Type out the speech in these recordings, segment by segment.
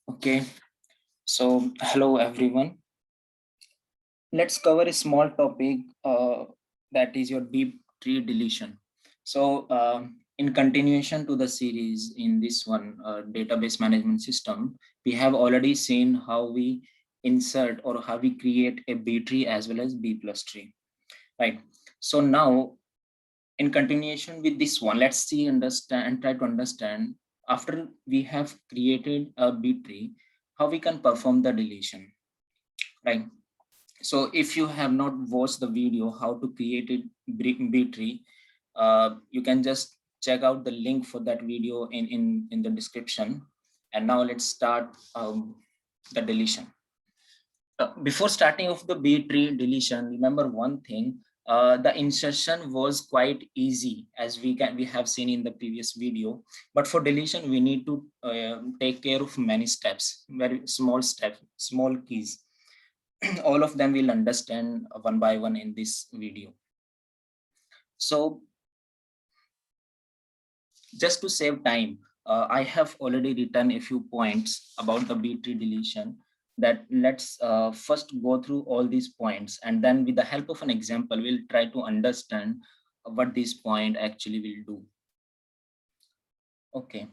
Okay, so hello everyone. Let's cover a small topic that is your deep tree deletion. So, in continuation to the series in this one database management system, we have already seen how we insert or how we create a B tree as well as B plus tree, right? So now, in continuation with this one, let's see, understand, and try to understand after we have created a B tree, how we can perform the deletion, right? So if you have not watched the video how to create a B tree, you can just check out the link for that video in the description. And now let's start the deletion. Before starting off the B tree deletion, remember one thing, the insertion was quite easy as we have seen in the previous video, but for deletion we need to take care of many steps, very small steps, small keys. All of them we'll understand one by one in this video. So just to save time, I have already written a few points about the B tree deletion, that let's first go through all these points, and then with the help of an example, we'll try to understand what this point actually will do. Okay.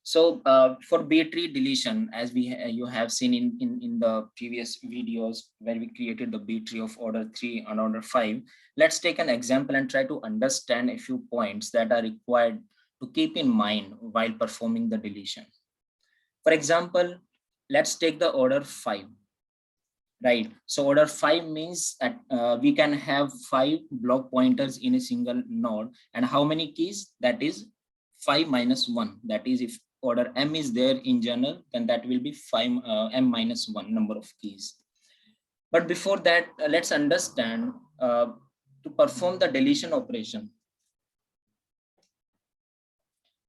So for B tree deletion, as you have seen in the previous videos where we created the B tree of order 3 and order 5, let's take an example and try to understand a few points that are required to keep in mind while performing the deletion. For example, let's take the order 5, right? So order 5 means that we can have 5 block pointers in a single node, and how many keys? That is 5 minus 1. That is, if order m is there in general, then that will be 5 m minus 1 number of keys. But before that, let's understand to perform the deletion operation,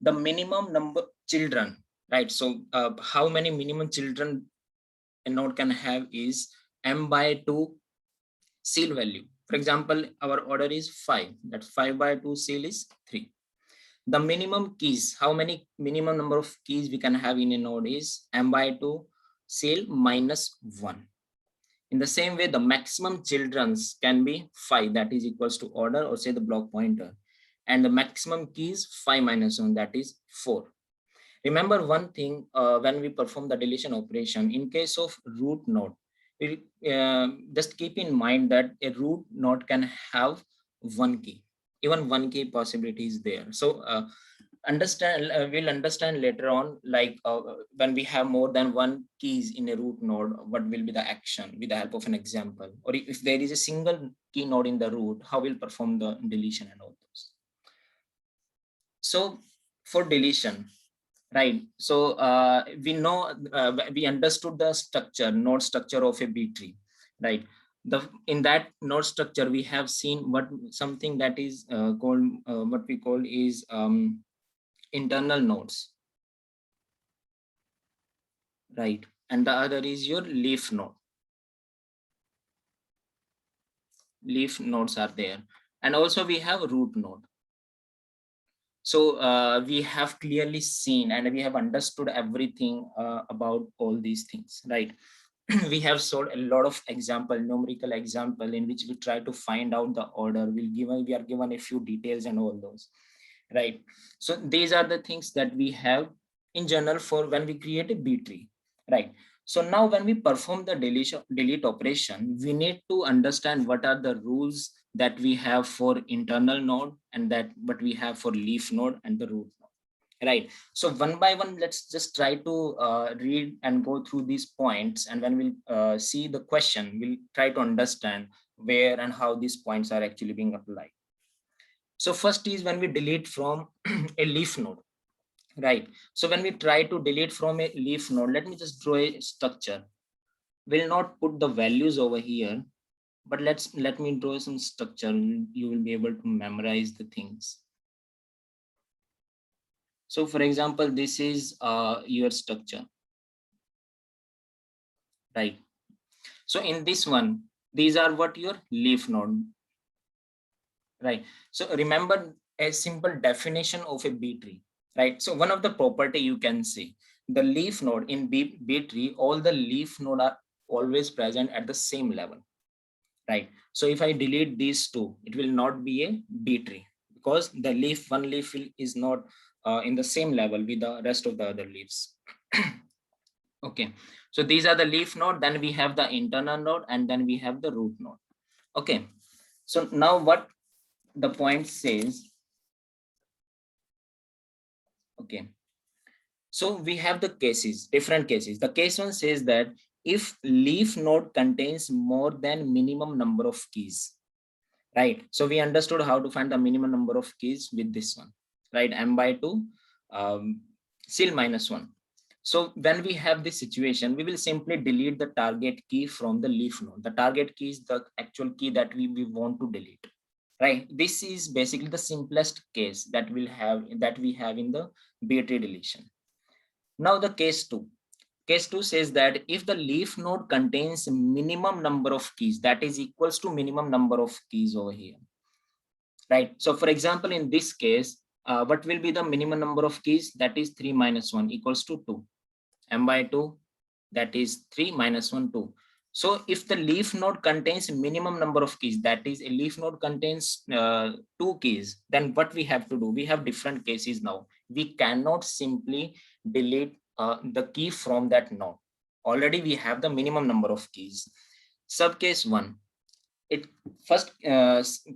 the minimum number children, right? So how many minimum children a node can have is m by 2 seal value. For example, our order is 5, that 5 by 2 seal is 3. The minimum keys, how many minimum number of keys we can have in a node is m by 2 seal minus 1. In the same way, the maximum children's can be 5, that is equals to order or say the block pointer. And the maximum keys 5 minus 1, that is 4. Remember one thing, when we perform the deletion operation, in case of root node, we just keep in mind that a root node can have one key, even one key possibility is there. So we'll understand later on, like when we have more than one keys in a root node, what will be the action with the help of an example, or if there is a single key node in the root, how we'll perform the deletion and all those. So for deletion, right, so we know, we understood the structure, node structure of a B tree, right? In that node structure we have seen what something that is called what we call is internal nodes, right? And the other is your leaf node. Leaf nodes are there, and also we have root node. So we have clearly seen and we have understood everything about all these things, right? We have solved a lot of example, numerical example, in which we try to find out the order. We are given a few details and all those, right? So these are the things that we have in general for when we create a B tree, right? So now when we perform the delete operation, we need to understand what are the rules that we have for internal node and that what we have for leaf node and the root node, right? So one by one, let's just try to read and go through these points, and when we'll see the question, we'll try to understand where and how these points are actually being applied. So first is when we delete from a leaf node, right? So when we try to delete from a leaf node, let me just draw a structure. We'll not put the values over here, but let me draw some structure. You will be able to memorize the things. So for example, this is your structure, right? So in this one, these are what your leaf node, right? So remember a simple definition of a B tree, right? So one of the property you can see, the leaf node in B tree, all the leaf node are always present at the same level, right? So if I delete these two, it will not be a B tree because the one leaf is not in the same level with the rest of the other leaves. Okay, so these are the leaf node, then we have the internal node, and then we have the root node. Okay, so now what the point says, okay, so we have the cases, different cases. The case one says that if leaf node contains more than minimum number of keys, right? So we understood how to find the minimum number of keys with this one, right? M by 2, CIL minus 1. So when we have this situation, we will simply delete the target key from the leaf node. The target key is the actual key that we want to delete, right? This is basically the simplest case that we have in the B tree deletion. Now the case 2. Case 2 says that if the leaf node contains minimum number of keys, that is equals to minimum number of keys over here, right? So for example, in this case, what will be the minimum number of keys? That is 3 minus 1 equals to 2. M by 2, that is 3 minus 1, 2. So if the leaf node contains minimum number of keys, that is a leaf node contains 2 keys, then what we have to do? We have different cases now. We cannot simply delete the key from that node. Already we have the minimum number of keys. Subcase 1. It first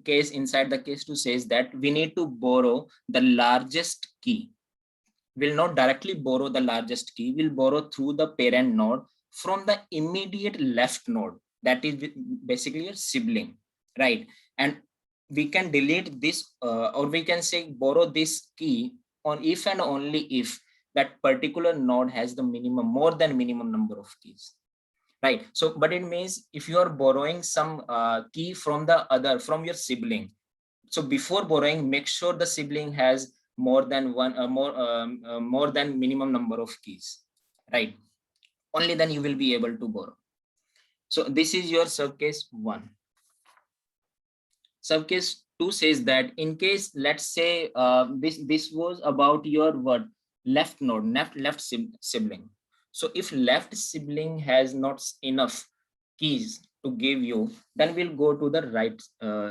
case inside the case 2 says that we need to borrow the largest key. Will not directly borrow the largest key, will borrow through the parent node from the immediate left node, that is basically a sibling, right? And we can delete this or we can say borrow this key on if and only if that particular node has the minimum, more than minimum number of keys, right? So but it means if you are borrowing some key from your sibling, so before borrowing, make sure the sibling has more than more than minimum number of keys, right? Only then you will be able to borrow. So this is your subcase 1. Subcase 2 says that in case, let's say this was about your what, left node, left sibling. So if left sibling has not enough keys to give you, then we'll go to the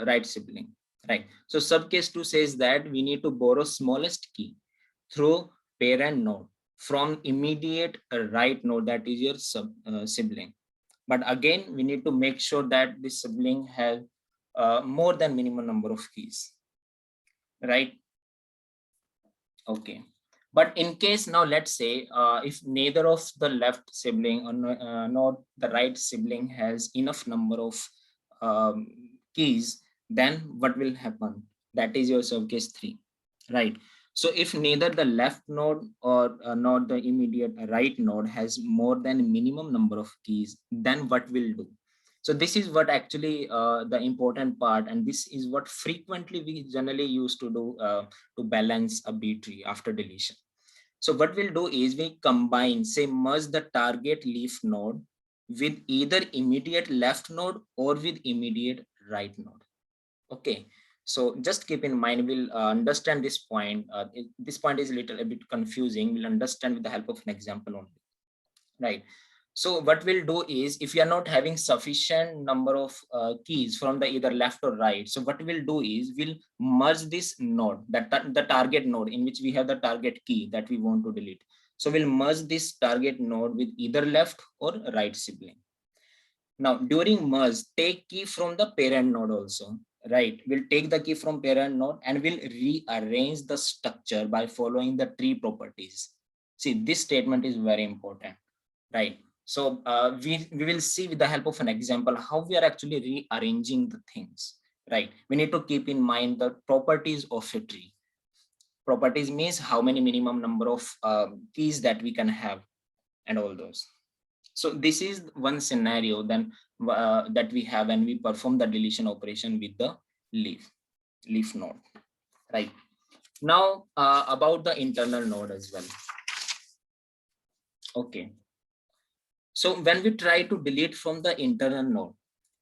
right sibling, right? So subcase 2 says that we need to borrow smallest key through parent node from immediate right node, that is your sibling. But again, we need to make sure that this sibling has more than minimum number of keys, right? Okay. But in case now, let's say if neither of the left sibling or not the right sibling has enough number of keys, then what will happen? That is your subcase 3, right? So if neither the left node or not the immediate right node has more than minimum number of keys, then what will do? So this is what actually the important part, and this is what frequently we generally used to do to balance a B tree after deletion. So what we'll do is we combine, say merge the target leaf node with either immediate left node or with immediate right node. Okay, so just keep in mind, we'll understand this point. This point is a bit confusing. We'll understand with the help of an example only, right? So what we'll do is, if you are not having sufficient number of keys from the either left or right, so what we'll do is we'll merge this node, the target node in which we have the target key that we want to delete. So we'll merge this target node with either left or right sibling. Now during merge, take key from the parent node also, right? We'll take the key from parent node and we'll rearrange the structure by following the tree properties. See, this statement is very important, right? So we will see with the help of an example how we are actually rearranging the things, right? We need to keep in mind the properties of a tree. Properties means how many minimum number of keys that we can have and all those. So this is one scenario then that we have when we perform the deletion operation with the leaf node, right? Now about the internal node as well. Okay. So when we try to delete from the internal node,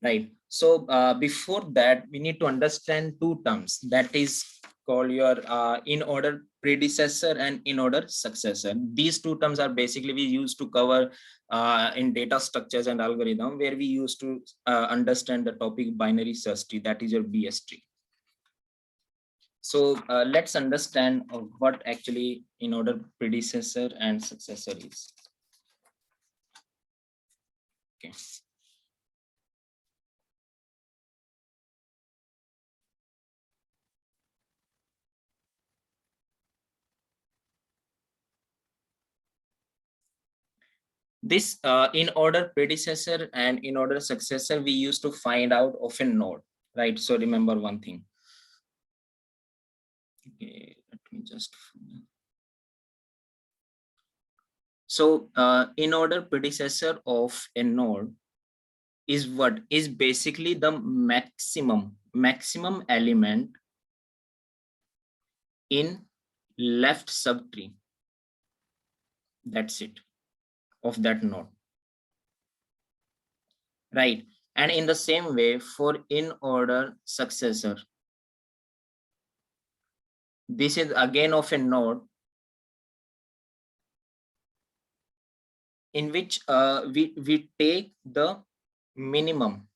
right? So before that, we need to understand two terms. That is called your in order predecessor and in order successor. These two terms are basically we used to cover in data structures and algorithm, where we used to understand the topic binary search tree, that is your BS tree. So let's understand what actually in order predecessor and successor is. Okay. This in order predecessor and in order successor, we used to find out of a node, right? So remember one thing. Okay, let me just. So in order predecessor of a node is what is basically the maximum element in left subtree. That's it, of that node, right? And in the same way for in order successor, this is again of a node in which we take the minimum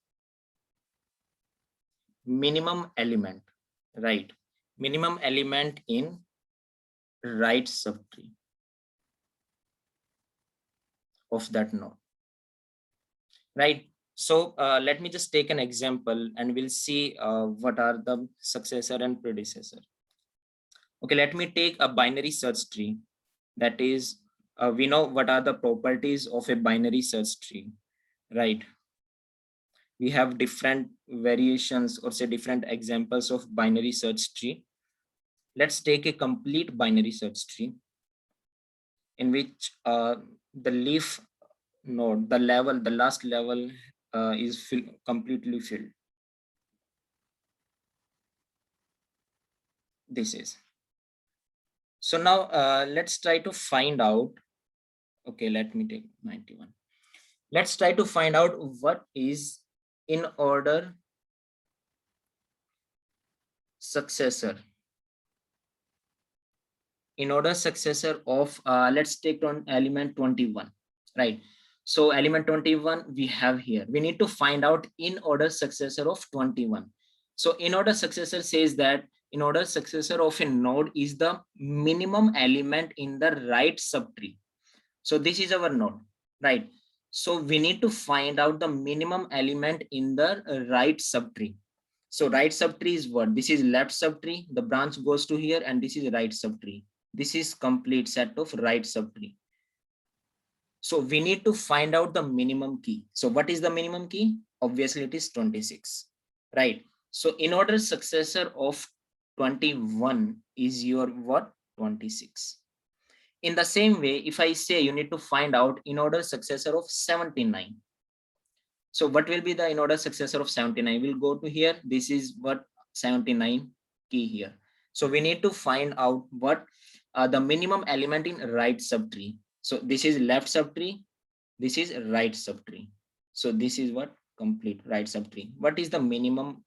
element, right? Minimum element in right subtree of that node, right? So let me just take an example and we'll see what are the successor and predecessor. Okay, let me take a binary search tree. That is, we know what are the properties of a binary search tree, right? We have different variations or say different examples of binary search tree. Let's take a complete binary search tree in which the leaf node, the last level is completely filled. This is. So now let's try to find out. Okay, let me take 91. Let's try to find out what is in order successor. In order successor of let's take on element 21, right? So element 21 we have here. We need to find out in order successor of 21. So in order successor says that in order successor of a node is the minimum element in the right subtree. So this is our node, right? So we need to find out the minimum element in the right subtree. So right subtree is what? This is left subtree, the branch goes to here, and this is right subtree. This is complete set of right subtree. So we need to find out the minimum key. So what is the minimum key? Obviously it is 26, right? So in order successor of 21 is your what? 26. In the same way, if I say you need to find out in order successor of 79. So what will be the in order successor of 79? We'll go to here. This is what 79 key here. So we need to find out what the minimum element in right subtree. So this is left subtree. This is right subtree. So this is what complete right subtree. What is the minimum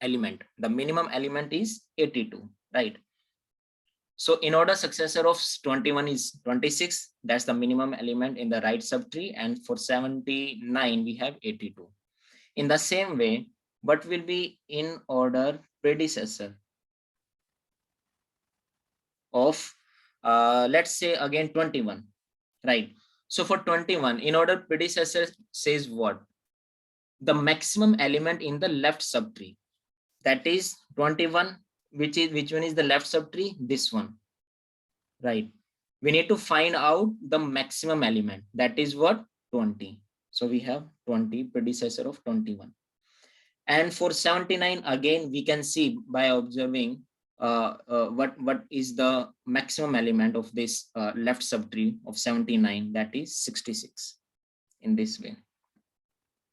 element? The minimum element is 82, right? So in order successor of 21 is 26. That's the minimum element in the right subtree. And for 79, we have 82. In the same way, what will be in order predecessor of, let's say again 21, right? So for 21, in order predecessor says what? The maximum element in the left subtree. That is 21, which one is the left subtree? This one, right? We need to find out the maximum element. That is what? 20. So we have 20, predecessor of 21. And for 79, again, we can see by observing what is the maximum element of this left subtree of 79, that is 66 in this way,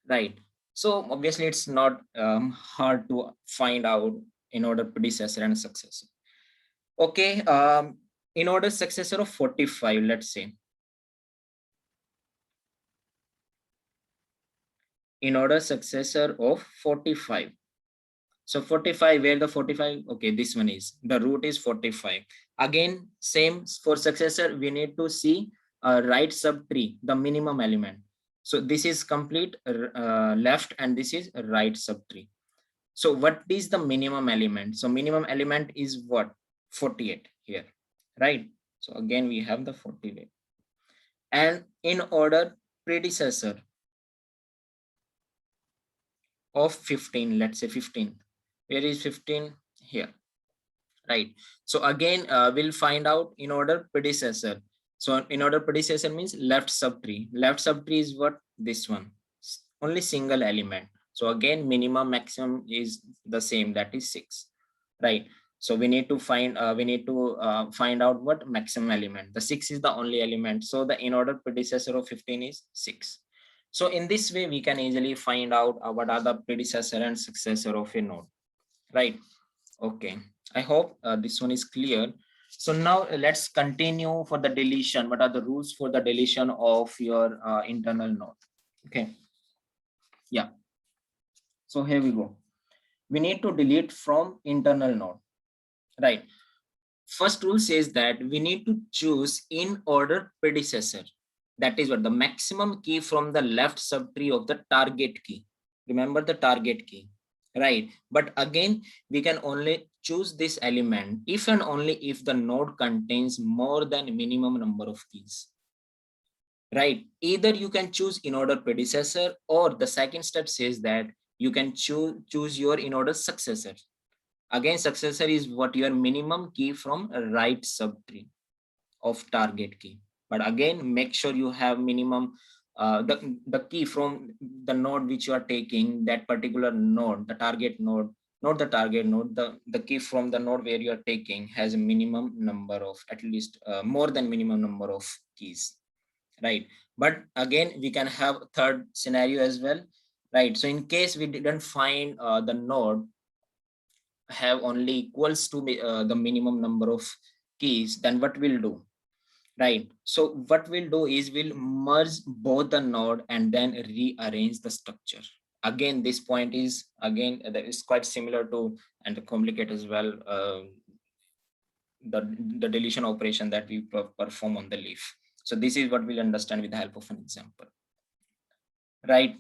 right? So obviously it's not hard to find out in order predecessor and successor. Okay, in order successor of 45, let's say. In order successor of 45. So 45, where the 45, okay, this one is, the root is 45. Again, same for successor, we need to see right subtree, the minimum element. So this is complete left and this is right subtree. So what is the minimum element? So minimum element is what? 48 here, right? So again, we have the 48. And in order predecessor of 15, let's say 15. Where is 15? Here, right? So again, we'll find out in order predecessor. So in order predecessor means left subtree. Left subtree is what? This one. Only single element. So again, minimum maximum is the same, that is 6, right? So we need to find find out what maximum element. The 6 is the only element. So the in order predecessor of 15 is 6. So in this way, we can easily find out what are the predecessor and successor of a node, right? Okay, I hope this one is clear. So now let's continue for the deletion. What are the rules for the deletion of your internal node? Okay, yeah. So here we go. We need to delete from internal node, right? First rule says that we need to choose in order predecessor. That is what the maximum key from the left subtree of the target key. Remember the target key, right? But again, we can only choose this element if and only if the node contains more than minimum number of keys, right? Either you can choose in order predecessor, or the second step says that you can choose your in order successor. Again, successor is what your minimum key from right subtree of target key. But again, make sure you have minimum the key from the node which you are taking, that particular node, the target node, not the target node, the key from the node where you are taking has a minimum number of at least more than minimum number of keys, right? But again, we can have third scenario as well, right? So in case we didn't find the node have only equals to the minimum number of keys, then what we'll do, right? So what we'll do is we'll merge both the node and then rearrange the structure. Again, this point is again that is quite similar to and complicated as well, the deletion operation that we perform on the leaf. So this is what we'll understand with the help of an example, right?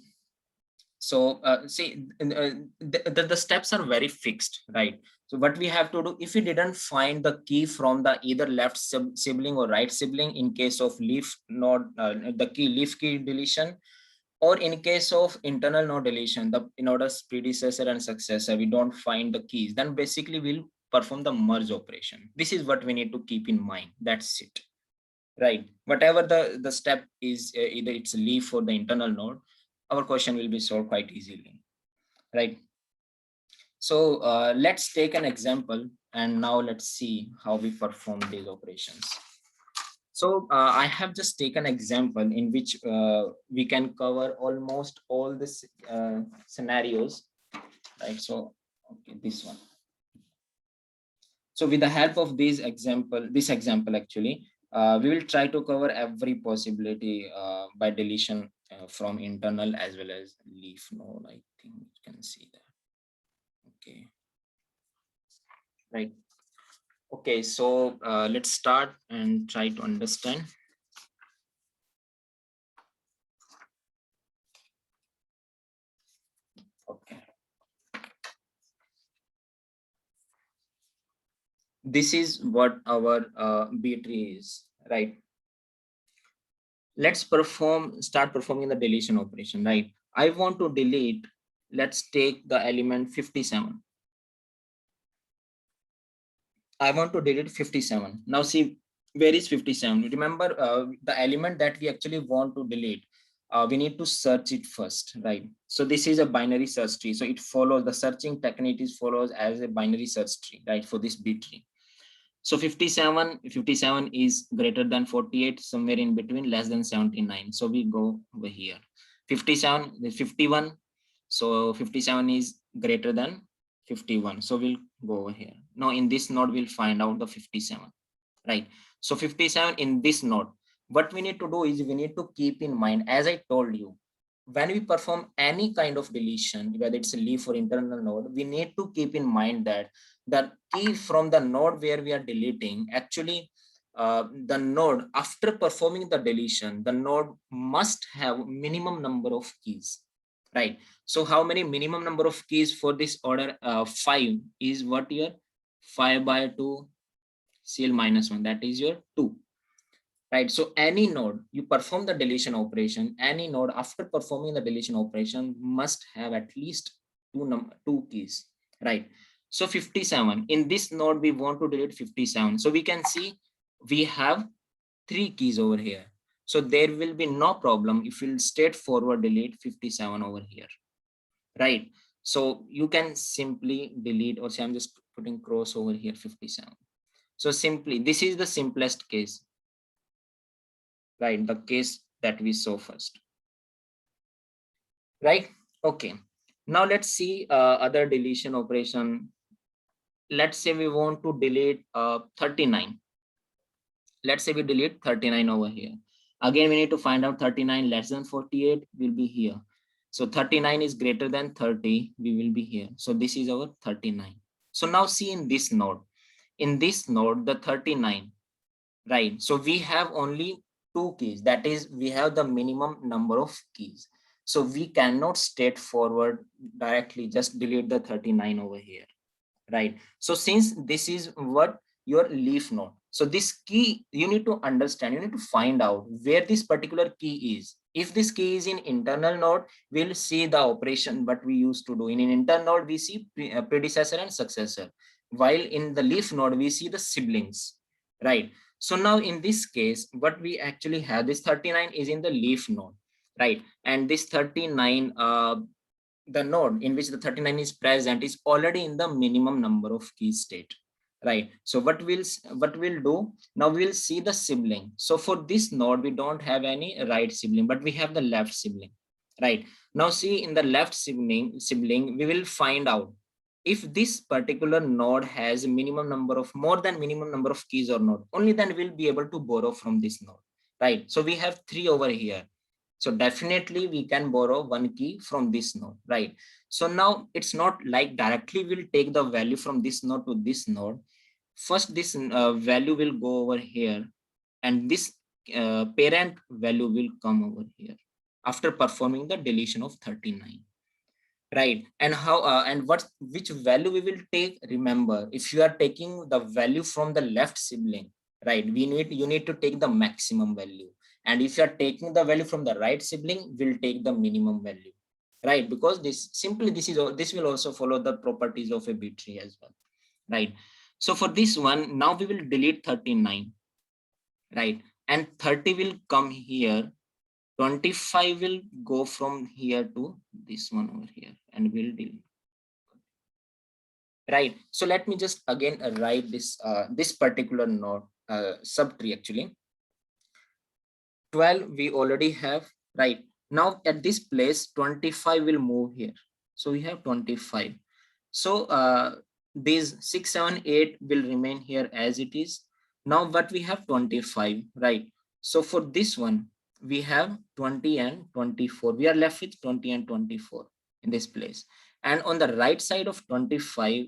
So see, the steps are very fixed, right? So what we have to do, if we didn't find the key from the either left sibling or right sibling in case of leaf node, the key leaf key deletion, or in case of internal node deletion, the in order predecessor and successor, we don't find the keys, then basically we'll perform the merge operation. This is what we need to keep in mind. That's it, right? Whatever the step is, either it's leaf or the internal node, our question will be solved quite easily, right? So let's take an example, and now let's see how we perform these operations. So I have just taken an example in which we can cover almost all the scenarios, right? So okay, this one. So with the help of this example actually, we will try to cover every possibility by deletion from internal as well as leaf node. I think you can see that. Okay, right. Okay, so let's start and try to understand. Okay. This is what our B tree is, right? Let's start performing the deletion operation, right? I want to delete, let's take the element 57. I want to delete 57. Now see, where is 57? Remember the element that we actually want to delete. We need to search it first, right? So this is a binary search tree. So it follows, the searching technique is follows as a binary search tree, right? For this B tree. So 57 is greater than 48, somewhere in between, less than 79. So we go over here. 57 is 51. So 57 is greater than 51. So we'll go over here. Now in this node, we'll find out the 57, right? So 57 in this node, what we need to do is we need to keep in mind, as I told you, when we perform any kind of deletion, whether it's a leaf or internal node, we need to keep in mind that the key from the node where we are deleting, actually the node, after performing the deletion, the node must have minimum number of keys, right? So how many minimum number of keys for this order? 5 is what your 5 by 2 CL minus 1, that is your 2, right? So any node you perform the deletion operation, any node after performing the deletion operation must have at least two keys, right? So 57, in this node we want to delete 57, so we can see we have 3 keys over here, so there will be no problem if we'll straightforward delete 57 over here, right? So you can simply delete, or say I'm just putting cross over here 57. So simply this is the simplest case, right? The case that we saw first, right? Okay, now let's see other deletion operation. Let's say we want to delete 39. Let's say we delete 39 over here. Again, we need to find out 39 less than 48 will be here. So 39 is greater than 30, we will be here. So this is our 39. So now see in this node, the 39, right? So we have only 2 keys, that is we have the minimum number of keys. So we cannot straightforward directly just delete the 39 over here, right? So since this is what your leaf node, so this key you need to understand, you need to find out where this particular key is. If this key is in internal node, we'll see the operation what we used to do. In an internal node we see predecessor and successor, while in the leaf node we see the siblings, right? So now in this case what we actually have, this 39 is in the leaf node, right? And this 39, the node in which the 39 is present is already in the minimum number of keys state, right? So what we'll do now, we'll see the sibling. So for this node we don't have any right sibling, but we have the left sibling, right? Now see in the left sibling we will find out if this particular node has minimum number of, more than minimum number of keys or not, only then we'll be able to borrow from this node, right? So we have 3 over here, so definitely we can borrow 1 key from this node, right? So now it's not like directly we'll take the value from this node to this node. First, this value will go over here, and this parent value will come over here after performing the deletion of 39, right? And how and which value we will take? Remember, if you are taking the value from the left sibling, right, you need to take the maximum value, and if you are taking the value from the right sibling, we'll take the minimum value, right? Because this will also follow the properties of a B tree as well, right? So for this one, now we will delete 39, right? And 30 will come here, 25 will go from here to this one over here, and we'll deal, right? So let me just again write this particular node subtree. Actually 12 we already have, right? Now at this place 25 will move here, so we have 25. So these 6 7 8 will remain here as it is. Now but we have 25, right? So for this one we have 20 and 24, we are left with 20 and 24 in this place. And on the right side of 25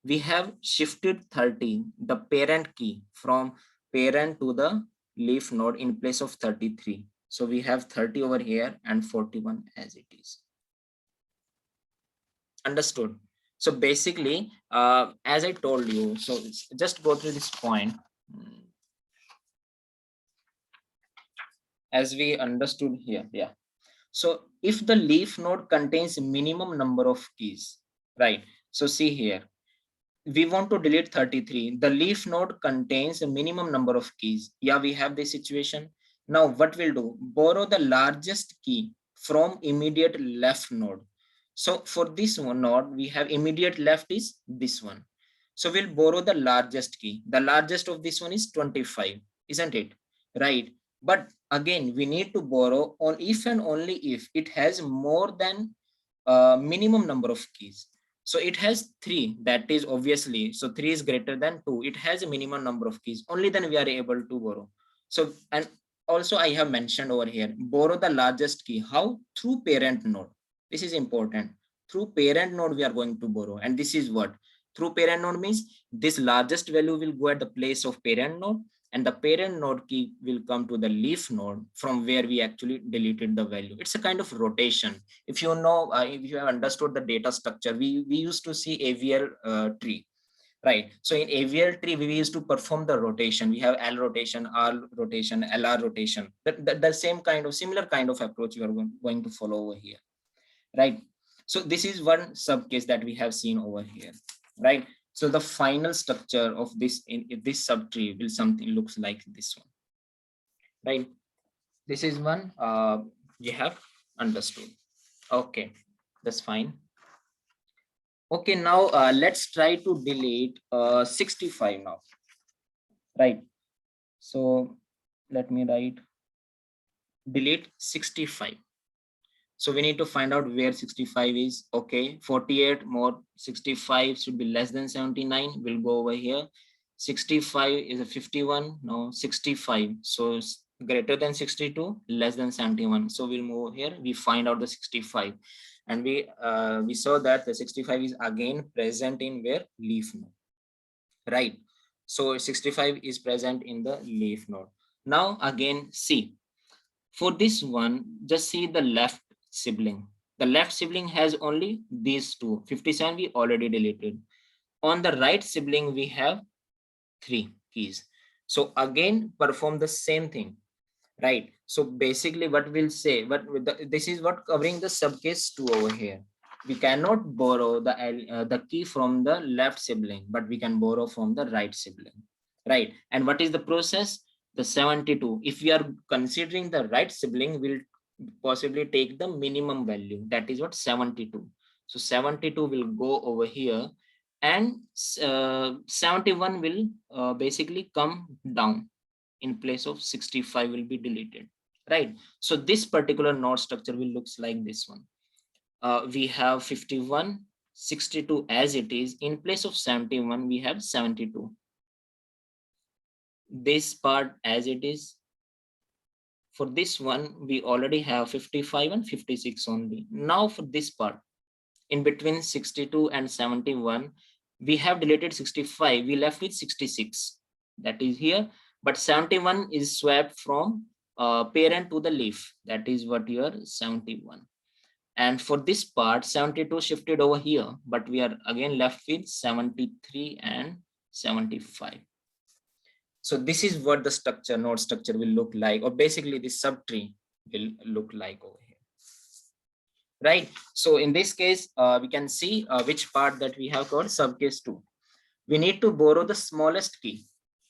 we have shifted 30, the parent key, from parent to the leaf node in place of 33. So we have 30 over here and 41 as it is. Understood? So basically, as I told you, so just go through this point. As we understood here, yeah. So if the leaf node contains minimum number of keys, right? So see here, we want to delete 33. The leaf node contains a minimum number of keys. Yeah, we have this situation. Now what we'll do, borrow the largest key from immediate left node. So for this one node, we have immediate left is this one. So we'll borrow the largest key. The largest of this one is 25, isn't it? Right. But again, we need to borrow on if and only if it has more than minimum number of keys. So it has 3, that is obviously, so 3 is greater than 2. It has a minimum number of keys, only then we are able to borrow. So, and also I have mentioned over here, borrow the largest key. How? Through parent node. This is important. Through parent node we are going to borrow, and this is what through parent node means. This largest value will go at the place of parent node, and the parent node key will come to the leaf node from where we actually deleted the value. It's a kind of rotation. If you know, if you have understood the data structure, we used to see AVL tree, right? So in AVL tree, we used to perform the rotation. We have L rotation, R rotation, LR rotation. The same kind of similar kind of approach you are going to follow over here, right? So this is one sub case that we have seen over here, right? So the final structure of this in this subtree will something looks like this one, right? This is one you have understood. Okay, that's fine. Okay, now let's try to delete 65 now, right? So let me write delete 65. So we need to find out where 65 is. Okay, 48 more 65 should be less than 79. We'll go over here. 65 is a 51. No, 65. So it's greater than 62, less than 71. So we'll move here. We find out the 65, and we saw that the 65 is again present in where leaf node, right? So 65 is present in the leaf node. Now again, see, for this one, just see the left sibling. The left sibling has only these two. 57 we already deleted. On the right sibling, we have 3 keys. So again, perform the same thing, right? So basically what we'll say, this is what covering the subcase 2 over here. We cannot borrow the key from the left sibling, but we can borrow from the right sibling, right? And what is the process? The 72. If we are considering the right sibling, we'll possibly take the minimum value. That is what 72. So 72 will go over here, and 71 will basically come down. In place of 65 will be deleted, right? So this particular node structure will looks like this one. We have 51, 62 as it is. In place of 71, we have 72. This part as it is. For this one, we already have 55 and 56 only. Now for this part, in between 62 and 71, we have deleted 65. We left with 66. That is here. But 71 is swapped from parent to the leaf. That is what your 71. And for this part, 72 shifted over here, but we are again left with 73 and 75. So this is what the structure, node structure will look like, or basically the subtree will look like over here, right? So in this case, we can see which part that we have called subcase 2. We need to borrow the smallest key,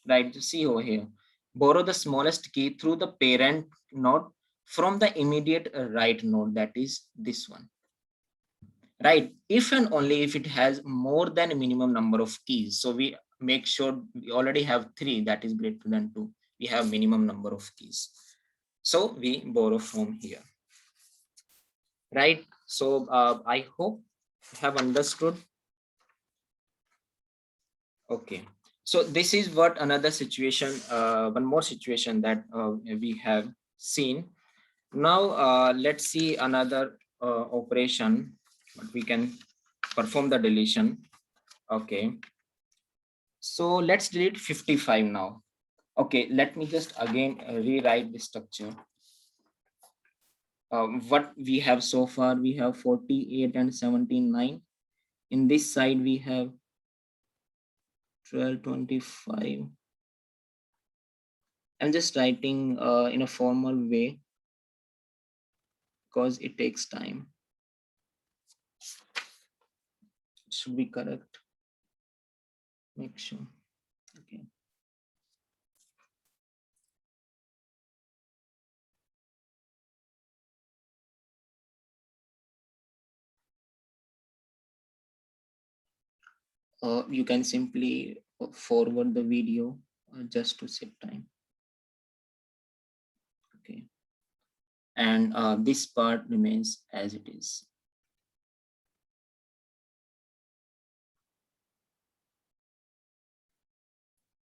right? You see over here, borrow the smallest key through the parent node from the immediate right node, that is this one, right? If and only if it has more than a minimum number of keys. So we make sure we already have 3, that is greater than 2. We have minimum number of keys. So we borrow from here, right? So I hope you have understood. Okay. So this is what another situation, one more situation that we have seen. Now let's see another operation, but we can perform the deletion. Okay. So let's delete 55 now. Okay, let me just again rewrite the structure. What we have so far, we have 48 and 79. In this side, we have 12, 25. I'm just writing in a formal way because it takes time. It should be correct. Make sure. Okay. You can simply forward the video just to save time. Okay. And this part remains as it is.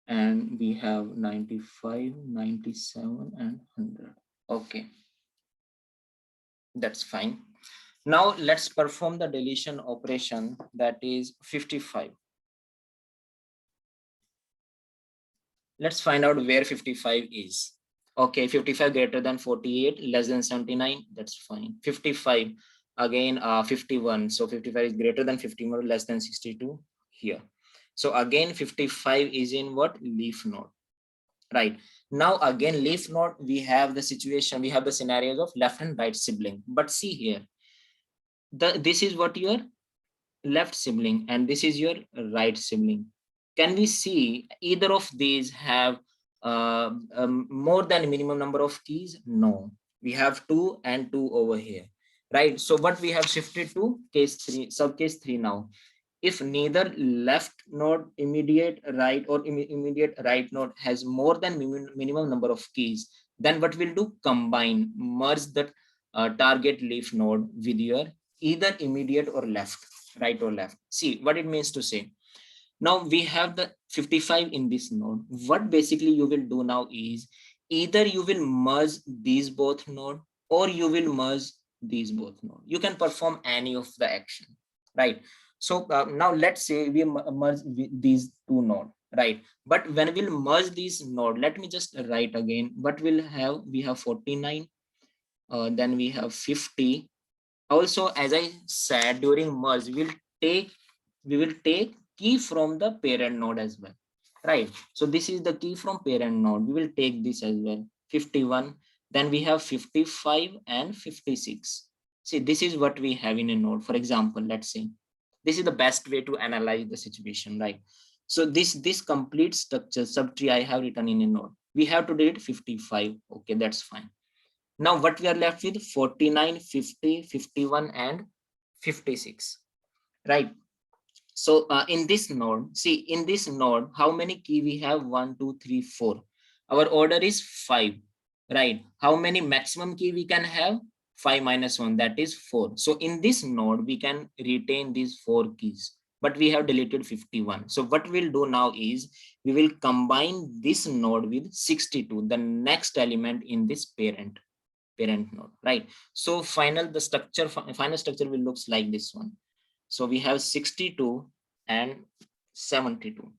and we have 95, 97 and 100. Okay, that's fine. Now let's perform the deletion operation, that is 55. Let's find out where 55 is. Okay, 55 greater than 48, less than 79, that's fine. 55, again 51, so 55 is greater than 51, less than 62 here. So again 55 is in what? Leaf node, right? Now again leaf node, we have the situation, we have the scenarios of left and right sibling. But see here, this is what your left sibling and this is your right sibling. Can we see either of these have more than minimum number of keys? No, we have 2 and 2 over here, right? So what we have shifted to case 3, subcase 3 now. If neither left node, immediate right or immediate right node has more than minimum number of keys, then what we'll do? Combine, merge the target leaf node with your either immediate or left, right or left. See what it means to say. Now we have the 55 in this node. What basically you will do now is either you will merge these both node or you will merge these both node. You can perform any of the action, right? So now let's say we merge these two node, right? But when we'll merge these node, let me just write again. What we'll have? We have 49, then we have 50. Also, as I said, during merge take we will take key from the parent node as well, right? So this is the key from parent node, we will take this as well. 51, then we have 55 and 56. See, this is what we have in a node. For example, let's say this is the best way to analyze the situation, right? So this complete structure subtree I have written in a node. We have to delete 55. Okay, that's fine. Now what we are left with? 49, 50, 51 and 56, right? So in this node, see in this node, how many key we have? 1, 2, 3, 4. Our order is 5, right? How many maximum key we can have? 5 minus 1, that is 4. So in this node, we can retain these 4 keys, but we have deleted 51. So what we'll do now is we will combine this node with 62, the next element in this parent node, right? So final structure will looks like this one. So we have 62 and 72.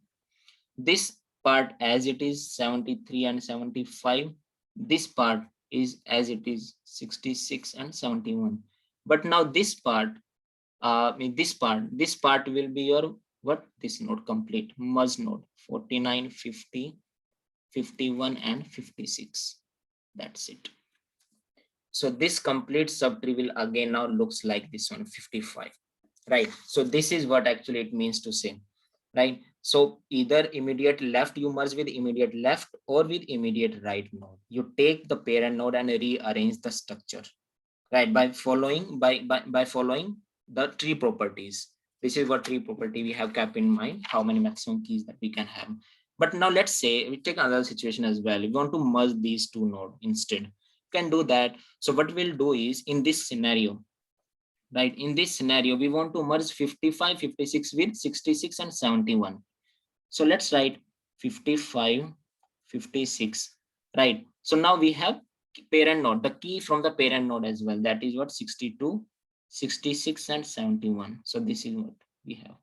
This part as it is 73 and 75. This part is as it is 66 and 71. But now this part, this part will be your what? This node complete merge node 49, 50, 51 and 56. That's it. So this complete subtree will again now looks like this one, 55, right? So this is what actually it means to say, right? So either immediate left you merge with immediate left or with immediate right node. You take the parent node and rearrange the structure, right? By following the tree properties. This is what tree property we have kept in mind, how many maximum keys that we can have. But now let's say we take another situation as well. We want to merge these two nodes instead. Can do that. So what we'll do is in this scenario, right? In this scenario, we want to merge 55, 56 with 66 and 71. So let's write 55, 56, right? So now we have parent node, the key from the parent node as well. That is what? 62, 66 and 71. So this is what we have.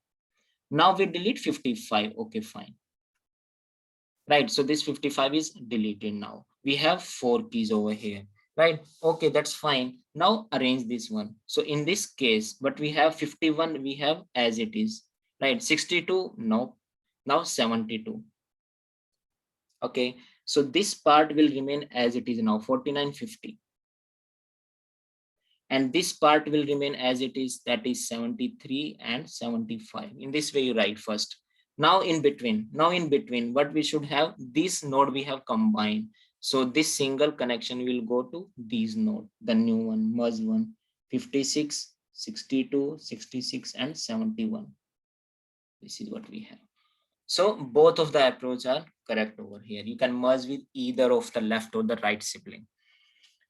Now we delete 55. Okay, fine. Right, so this 55 is deleted. Now we have 4 keys over here, right? Okay, that's fine. Now arrange this one. So in this case, but we have 51, we have as it is, right? 62, no. Now 72. Okay, so this part will remain as it is now, 49, 50. And this part will remain as it is, that is 73 and 75. In this way you write first. Now in between, what we should have, this node we have combined. So this single connection will go to these node, the new one, merge one, 56, 62, 66 and 71. This is what we have. So both of the approach are correct over here. You can merge with either of the left or the right sibling,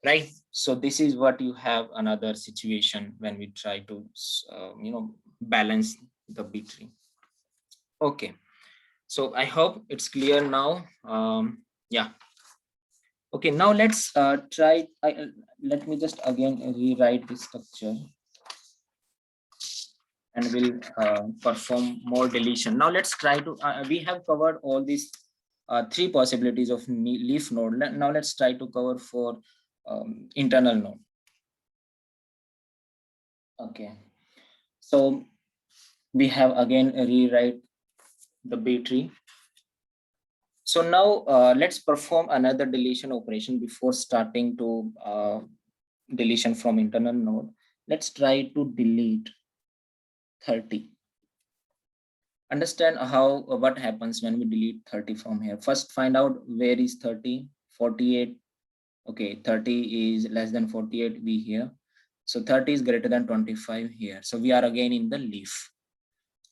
right? So this is what you have another situation when we try to balance the B tree. Okay, So I hope it's clear now. Yeah. Okay, now let's try. Let me just again rewrite this structure and we'll perform more deletion. Now let's try to, we have covered all these three possibilities of leaf node. Now let's try to cover for internal node. Okay, so we have again rewrite the B tree. So now let's perform another deletion operation before starting to deletion from internal node. Let's try to delete 30. Understand how what happens when we delete 30 from here. First find out where is 30, 48. Okay, 30 is less than 48, we here. So 30 is greater than 25 here. So we are again in the leaf,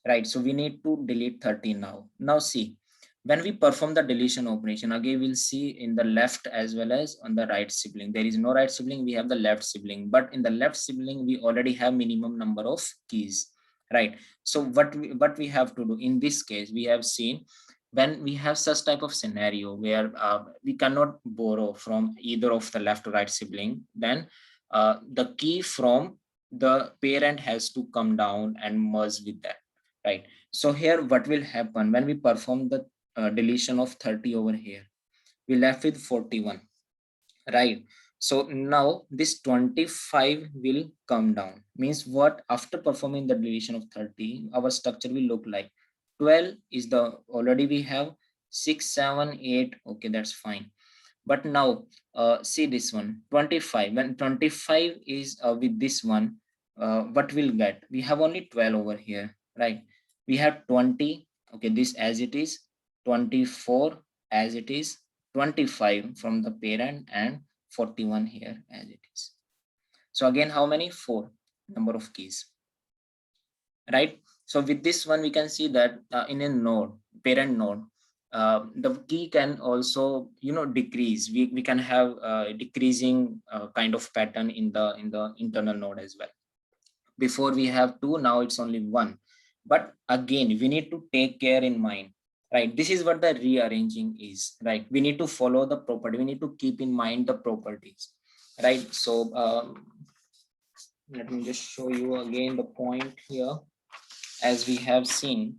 right? So we need to delete 30 now. Now see, when we perform the deletion operation, again we'll see in the left as well as on the right sibling. There is no right sibling, we have the left sibling, but in the left sibling we already have minimum number of keys, right? So what we have to do in this case, we have seen when we have such type of scenario where we cannot borrow from either of the left or right sibling, then the key from the parent has to come down and merge with that, right? So here what will happen when we perform the deletion of 30 over here, we left with 41, right? So now this 25 will come down, means what, after performing the deletion of 30 our structure will look like 12 is the already we have 6 7 8. Okay, that's fine. But now see this one 25, when 25 is with this one, what we'll get, we have only 12 over here, right? We have 20. Okay, this as it is, 24 as it is, 25 from the parent, and 41 here as it is. So again, how many? 4 number of keys, right? So with this one we can see that in a node, parent node, the key can also decrease. We can have decreasing kind of pattern in the internal node as well. Before we have 2, now it's only 1. But again we need to take care in mind, right? This is what the rearranging is, right? We need to follow the property, we need to keep in mind the properties, right? So let me just show you again the point here. As we have seen,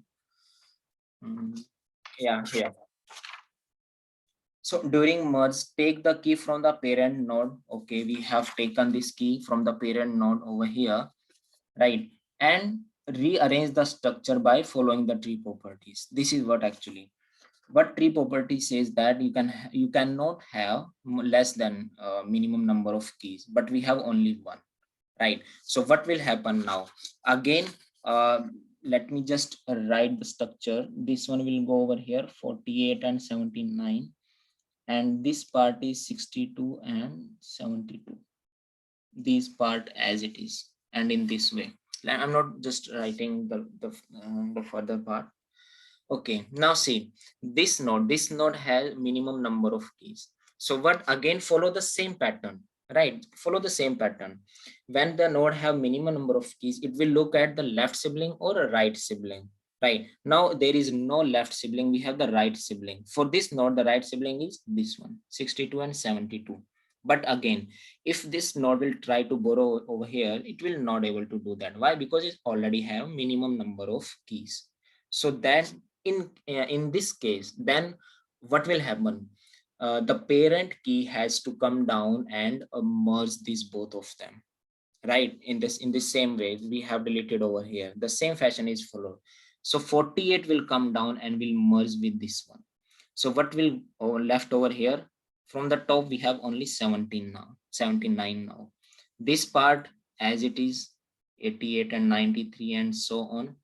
yeah, here. So during merge, take the key from the parent node. Okay, we have taken this key from the parent node over here, right? And rearrange the structure by following the tree properties. This is what tree property says, that you cannot have less than minimum number of keys, but we have only one, right? So what will happen now? Again, let me just write the structure. This one will go over here, 48 and 79, and this part is 62 and 72. This part as it is, and in this way. I'm not just writing the further part. Okay, now see, this node has minimum number of keys. So what, again follow the same pattern, right? Follow the same pattern. When the node have minimum number of keys, it will look at the left sibling or a right sibling, right? Now there is no left sibling, we have the right sibling. For this node, the right sibling is this one, 62 and 72. But again, if this node will try to borrow over here, it will not able to do that. Why? Because it already have minimum number of keys. So then in this case, then what will happen? The parent key has to come down and merge these both of them, right? In the same way we have deleted over here, the same fashion is followed. So 48 will come down and will merge with this one. So what will left over here? From the top we have only 17 now, 79 now. This part as it is, 88 and 93 and so on.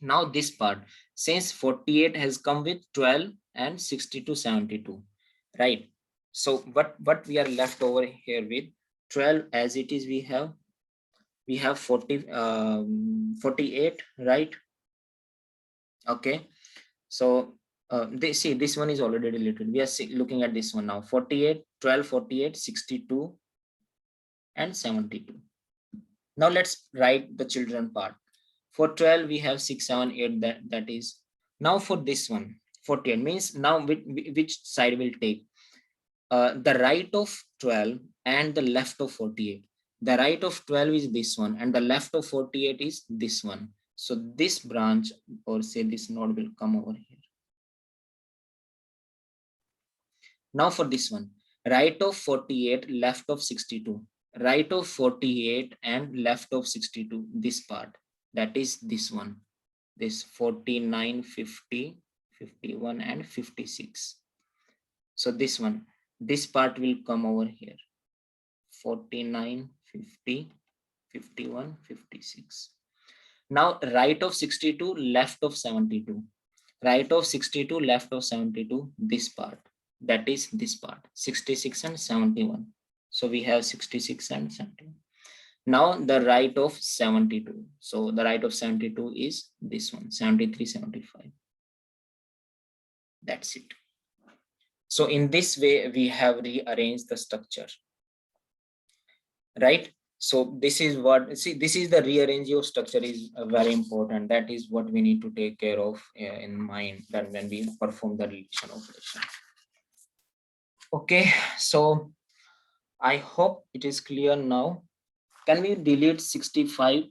Now this part, since 48 has come with 12 and 60 to 72, right? So what we are left over here with 12 as it is, we have 40 48, right? Okay, so they see this one is already deleted. We are looking at this one now, 48, 12, 48, 62 and 72. Now let's write the children part. For 12 we have 6 7 8, that is Now for this one, 48 means now which side will take the right of 12 and the left of 48. The right of 12 is this one and the left of 48 is this one. So this branch, or say this node, will come over here. Now for this one, right of 48, left of 62. Right of 48 and left of 62, this part, that is this one, this 49, 50, 51 and 56. So this one, this part will come over here, 49, 50, 51, 56. Now right of 62, left of 72. Right of 62, left of 72, this part, that is this part, 66 and 71. So we have 66 and 71. Now the right of 72. So the right of 72 is this one, 73, 75. That's it. So in this way, we have rearranged the structure, right? So this is what, see, this is the rearranging of structure is very important. That is what we need to take care of in mind that when we perform the deletion operation. Okay, so I hope it is clear now. Can we delete 65?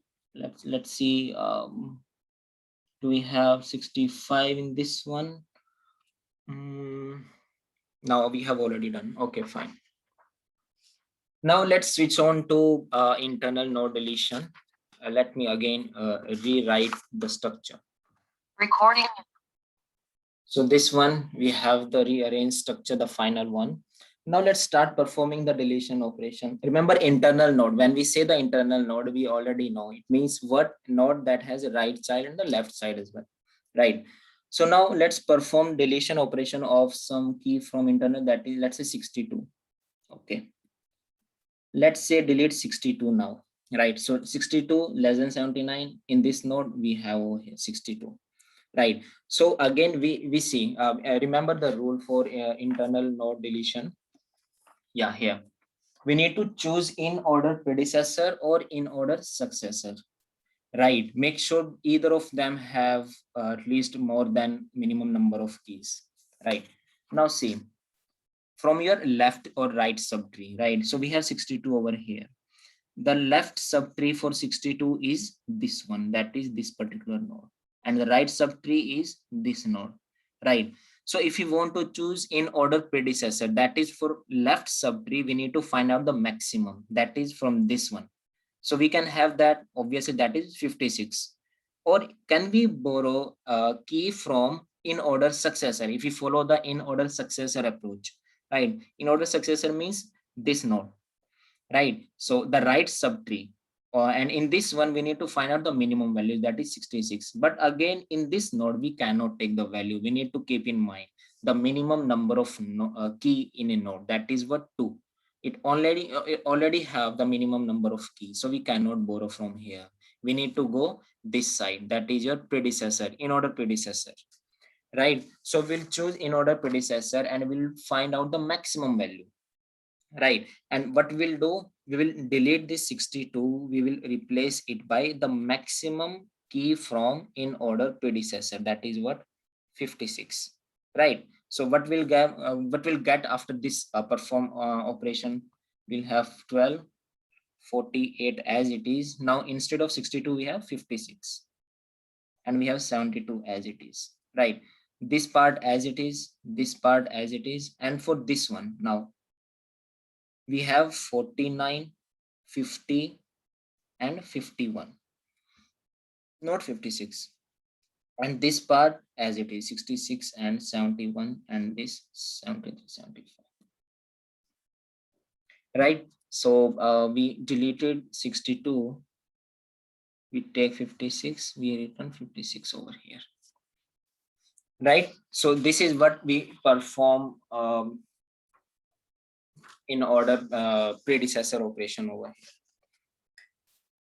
Let's see. Do we have 65 in this one? Now we have already done. Okay, fine. Now let's switch on to internal node deletion. Let me again rewrite the structure. Recording. So this one, we have the rearranged structure, the final one. Now let's start performing the deletion operation. Remember internal node. When we say the internal node, we already know it means what node that has a right side and the left side as well, right? So now let's perform deletion operation of some key from internal, that is, let's say 62. Okay. Let's say delete 62 now, right? So 62 less than 79 in this node, we have over here 62. Right. So again, we see, remember the rule for internal node deletion. Yeah, here. We need to choose in order predecessor or in order successor. Right. Make sure either of them have at least more than minimum number of keys. Right. Now see, from your left or right subtree, right? So we have 62 over here. The left subtree for 62 is this one, that is this particular node. And the right subtree is this node, right? So if you want to choose in order predecessor, that is for left subtree, we need to find out the maximum, that is from this one. So we can have that, obviously that is 56. Or can we borrow a key from in order successor if we follow the in order successor approach, right? In order successor means this node, right? So the right subtree, and in this one we need to find out the minimum value, that is 66. But again, in this node we cannot take the value. We need to keep in mind the minimum number of key in a node, that is what 2. It already have the minimum number of keys, so we cannot borrow from here. We need to go this side, that is your predecessor, in order predecessor, right? So we'll choose in order predecessor and we'll find out the maximum value, right? And what we'll do, we will delete this 62, we will replace it by the maximum key from in order predecessor, that is what, 56, right? So what we'll get after this perform operation, we'll have 12, 48 as it is. Now instead of 62 we have 56 and we have 72 as it is, right? This part as it is, this part as it is. And for this one now, we have 49, 50 and 51, not 56. And this part as it is, 66 and 71, and this 73, 75, right? So we deleted 62, we take 56, we return 56 over here, right? So this is what we perform in order predecessor operation over here,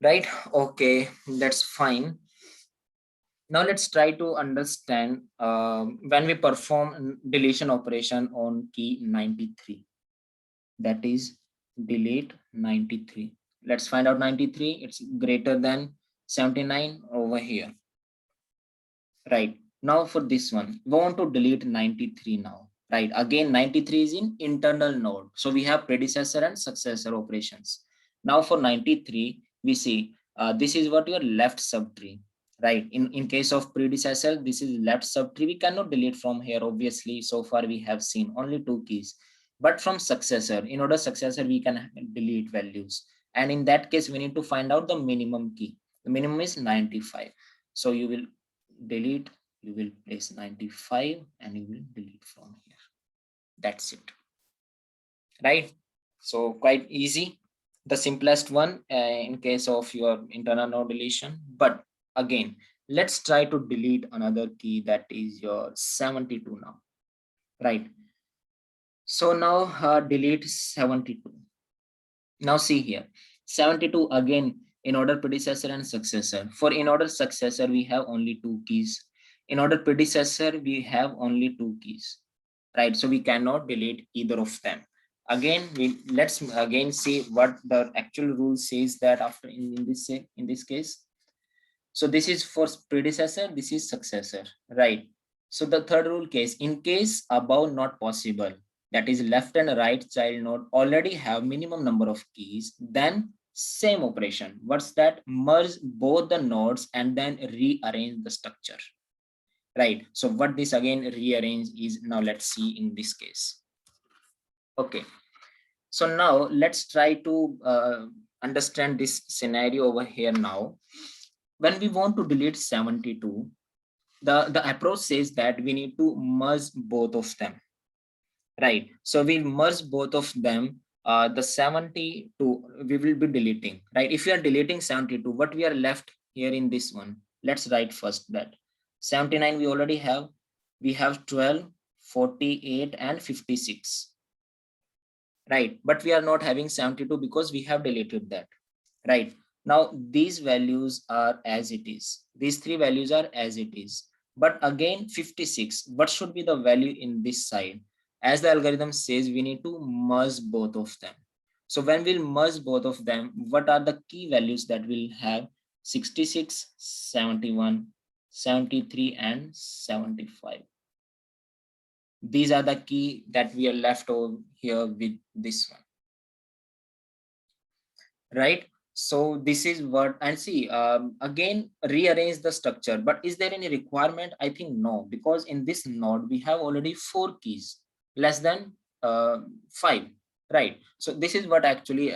right? Okay, that's fine. Now let's try to understand when we perform deletion operation on key 93, that is delete 93. Let's find out 93, it's greater than 79 over here, right? Now for this one, we want to delete 93 now, right? Again, 93 is in internal node. So we have predecessor and successor operations. Now for 93, we see this is what your left subtree, right? In case of predecessor, this is left subtree. We cannot delete from here, obviously. So far we have seen only two keys. But from successor, in order successor, we can delete values. And in that case, we need to find out the minimum key. The minimum is 95. So you will delete, you will place 95 and you will delete from here. That's it, right? So quite easy, the simplest one in case of your internal node deletion. But again, let's try to delete another key, that is your 72 now, right? So now delete 72. Now see here, 72 again, in order predecessor and successor. For in order successor, we have only two keys. In order predecessor, we have only two keys, right? So we cannot delete either of them. Again, let's again see what the actual rule says that after in this case. So this is for predecessor, this is successor, right? So the third rule case, in case above not possible, that is left and right child node already have minimum number of keys, then same operation. What's that? Merge both the nodes and then rearrange the structure, right? So what this again rearrange is, now let's see in this case. Okay, so now let's try to understand this scenario over here. Now when we want to delete 72, the approach says that we need to merge both of them, right? So we merge both of them. The 72 we will be deleting, right? If we are deleting 72, what we are left here in this one, let's write first that 79 we already have. We have 12, 48 and 56, right? But we are not having 72 because we have deleted that, right? Now these values are as it is, these three values are as it is. But again 56, what should be the value in this side? As the algorithm says, we need to merge both of them. So when we'll merge both of them, what are the key values that we'll have? 66, 71, 73 and 75. These are the key that we are left over here with this one, right? So this is what, and see, again rearrange the structure. But is there any requirement? I think no, because in this node we have already four keys, less than five, right? So this is what actually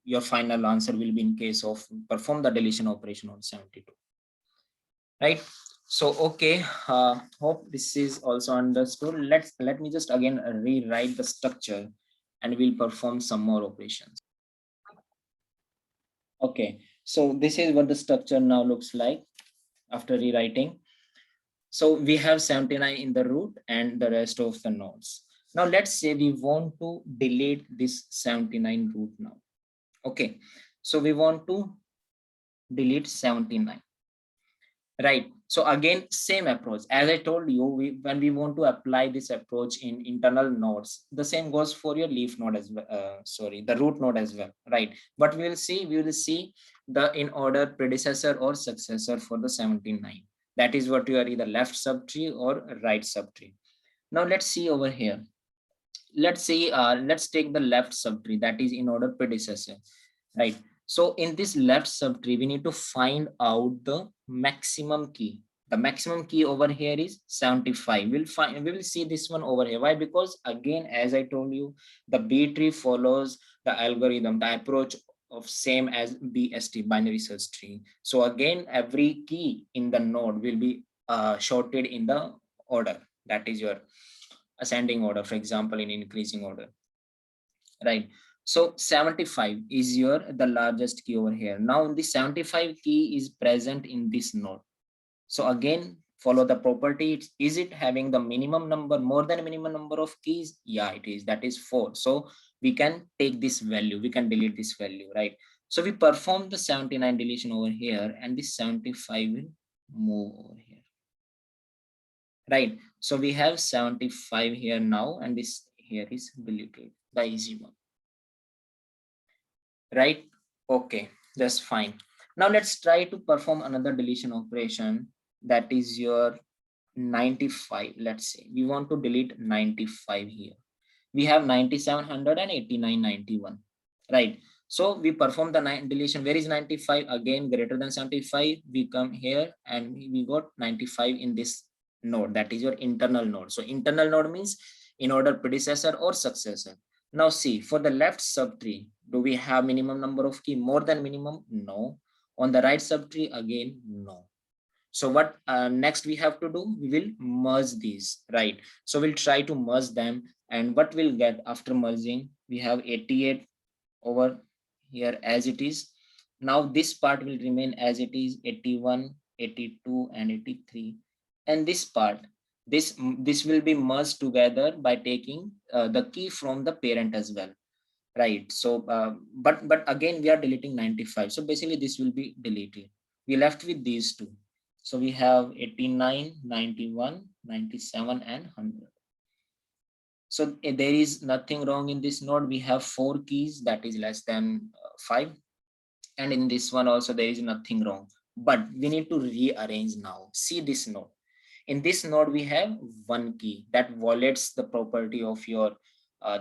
your final answer will be in case of perform the deletion operation on 72, right? So okay, hope this is also understood. Let me just again rewrite the structure and we'll perform some more operations. Okay, so this is what the structure now looks like after rewriting. So we have 79 in the root and the rest of the nodes. Now let's say we want to delete this 79 root now. Okay, so we want to delete 79. Right. So again, same approach. As I told you, when we want to apply this approach in internal nodes, the same goes for your leaf node as well. Sorry, the root node as well. Right. But we will see the in order predecessor or successor for the 79. That is what you are either left subtree or right subtree. Now let's see over here. Let's see, let's take the left subtree, that is in order predecessor, right? So in this left subtree, we need to find out the maximum key. The maximum key over here is 75. We will see this one over here. Why? Because again, as I told you, the B tree follows the algorithm, the approach of same as BST, binary search tree. So again, every key in the node will be sorted in the order, that is your ascending order, for example, in increasing order, right? So 75 is your the largest key over here. Now the 75 key is present in this node. So again, follow the property. Is it having the minimum number, more than minimum number of keys? Yeah, it is. That is 4. So we can take this value. We can delete this value, right? So we perform the 79 deletion over here, and this 75 will move over here, right? So we have 75 here now, and this here is deleted, the easy one, right? Okay, that's fine. Now let's try to perform another deletion operation, that is your 95, let's say we want to delete 95 here. We have 9700 and 8991, right? So we perform the deletion. Where is 95? Again, greater than 75. We come here and we got 95 in this node. That is your internal node. So internal node means in order predecessor or successor. Now see, for the left subtree, do we have minimum number of key more than minimum? No. On the right subtree, again, no. So what next we have to do? We will merge these, right? So we'll try to merge them, and what we'll get after merging, we have 88 over here as it is. Now this part will remain as it is, 81, 82, and 83. And this part, this will be merged together by taking the key from the parent as well, right? So but again we are deleting 95, so basically this will be deleted. We left with these two. So we have 89, 91, 97, and 100. So there is nothing wrong in this node. We have 4 keys, that is less than 5. And in this one also there is nothing wrong. But we need to rearrange now. See this node. In this node we have 1 key that violates the property of your,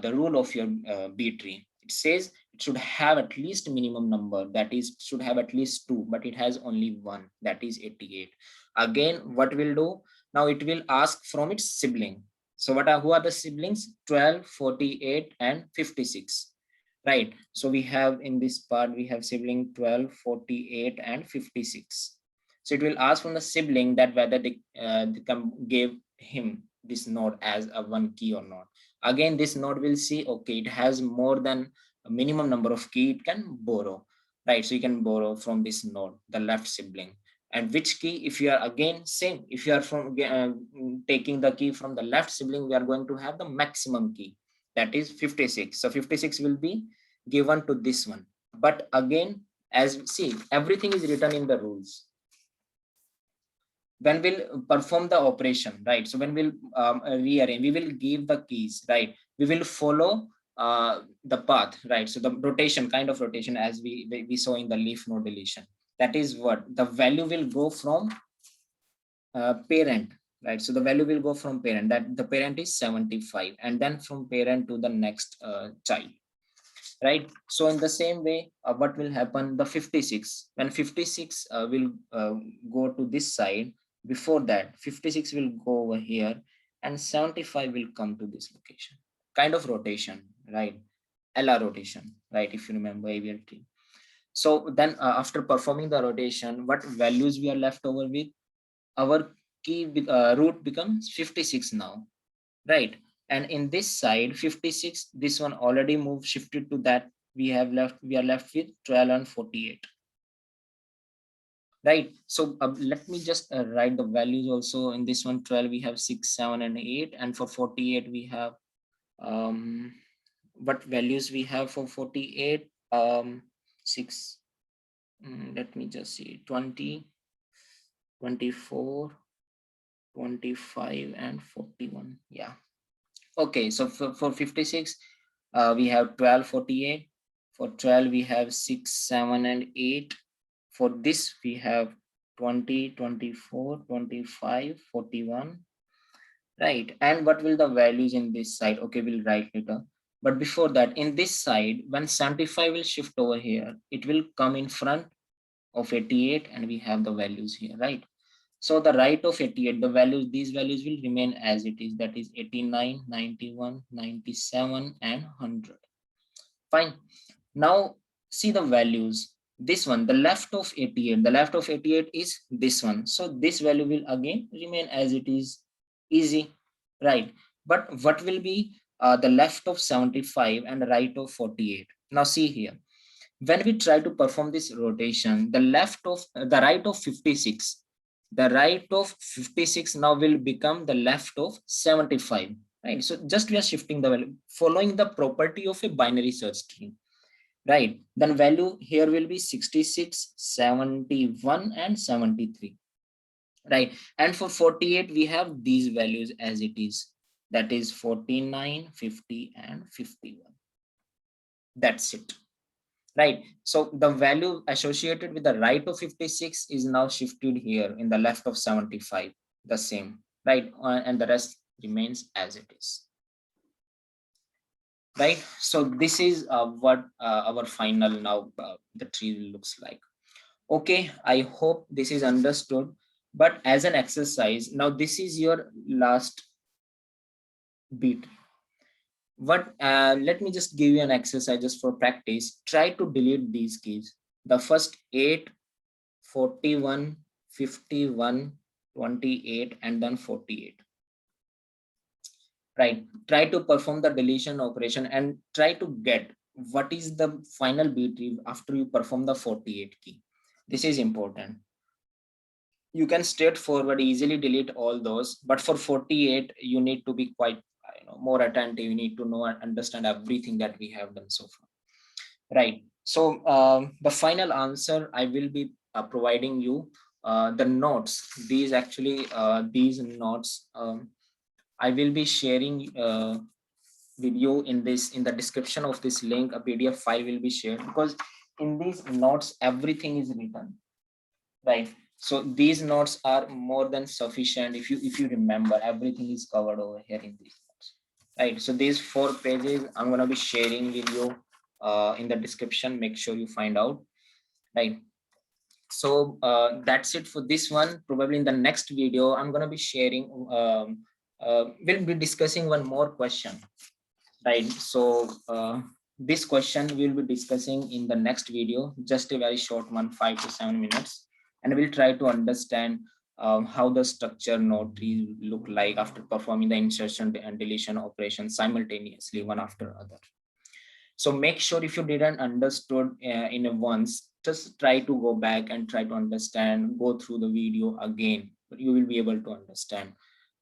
the rule of your B tree. It says it should have at least minimum number, that is should have at least 2, but it has only 1, that is 88. Again, what we'll do now, it will ask from its sibling. So who are the siblings? 12, 48, and 56, right? So we have in this part, we have sibling 12, 48, and 56. So it will ask from the sibling that whether they give him this node as a 1 key or not. Again, this node will see, okay, it has more than a minimum number of key it can borrow, right? So you can borrow from this node, the left sibling. And which key, if you are again same, if you are from taking the key from the left sibling, we are going to have the maximum key, that is 56. So 56 will be given to this one. But again, as see, everything is written in the rules. When we'll perform the operation, right? So when we'll rearrange, we will give the keys, right? We will follow the path, right? So the rotation, kind of rotation, as we saw in the leaf node deletion. That is what the value will go from parent, right? So the value will go from parent, that the parent is 75, and then from parent to the next child, right? So in the same way, what will happen? The 56, when 56 will go to this side, before that 56 will go over here, and 75 will come to this location. Kind of rotation, right? LR rotation, right? If you remember AVL tree. So then after performing the rotation, what values we are left over with? Our key root becomes 56 now, right? And in this side 56, this one already moved, shifted to that. We are left with 12 and 48, right? So let me just write the values also. In this one, 12 we have 6, 7, and 8, and for 48 we have what values we have for 48? 6, let me just see, 20, 24, 25, and 41. Yeah. Okay, so for 56, we have 12, 48. For 12, we have 6, 7, and 8. For this, we have 20, 24, 25, 41. Right. And what will the values in this side? Okay, we'll write later. But before that, in this side, when 75 will shift over here, it will come in front of 88, and we have the values here, right? So the right of 88, the values, these values will remain as it is, that is 89, 91, 97, and 100. Fine. Now see the values. This one, the left of 88, the left of 88 is this one. So this value will again remain as it is. Easy, right? But what will be the left of 75 and the right of 48? Now see here. When we try to perform this rotation, the right of 56, the right of 56 now will become the left of 75, right? So just we are shifting the value, following the property of a binary search tree, right? Then value here will be 66, 71, and 73, right? And for 48, we have these values as it is, that is 49, 50, and 51. That's it. Right. So the value associated with the right of 56 is now shifted here in the left of 75, the same, right? And the rest remains as it is, right? So this is what our final now the tree looks like. Okay, I hope this is understood. But as an exercise, now this is your last beat. What let me just give you an exercise just for practice. Try to delete these keys. The first 8, 41, 51, 28, and then 48. Right. Try to perform the deletion operation and try to get what is the final B tree after you perform the 48 key. This is important. You can straightforward easily delete all those, but for 48 you need to be quite more attentive. You need to know and understand everything that we have done so far, right? So the final answer I will be providing you the notes. These actually these notes I will be sharing video in the description of this link. A PDF file will be shared because in these notes everything is written, right? So these notes are more than sufficient. If you remember, everything is covered over here in these notes, right? So these 4 pages I'm going to be sharing with you in the description. Make sure you find out, right? So that's it for this one. Probably in the next video I'm going to be sharing we'll be discussing one more question, right? So this question we'll be discussing in the next video, just a very short one, 5 to 7 minutes, and we'll try to understand how the structure node tree look like after performing the insertion and deletion operation simultaneously, one after other. So make sure if you didn't understood in a once, just try to go back and try to understand, go through the video again, but you will be able to understand.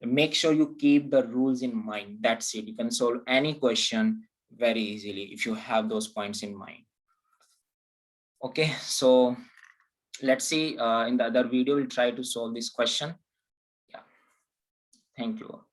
Make sure you keep the rules in mind. That's it. You can solve any question very easily if you have those points in mind. Okay, so let's see in the other video, we'll try to solve this question. Yeah, thank you.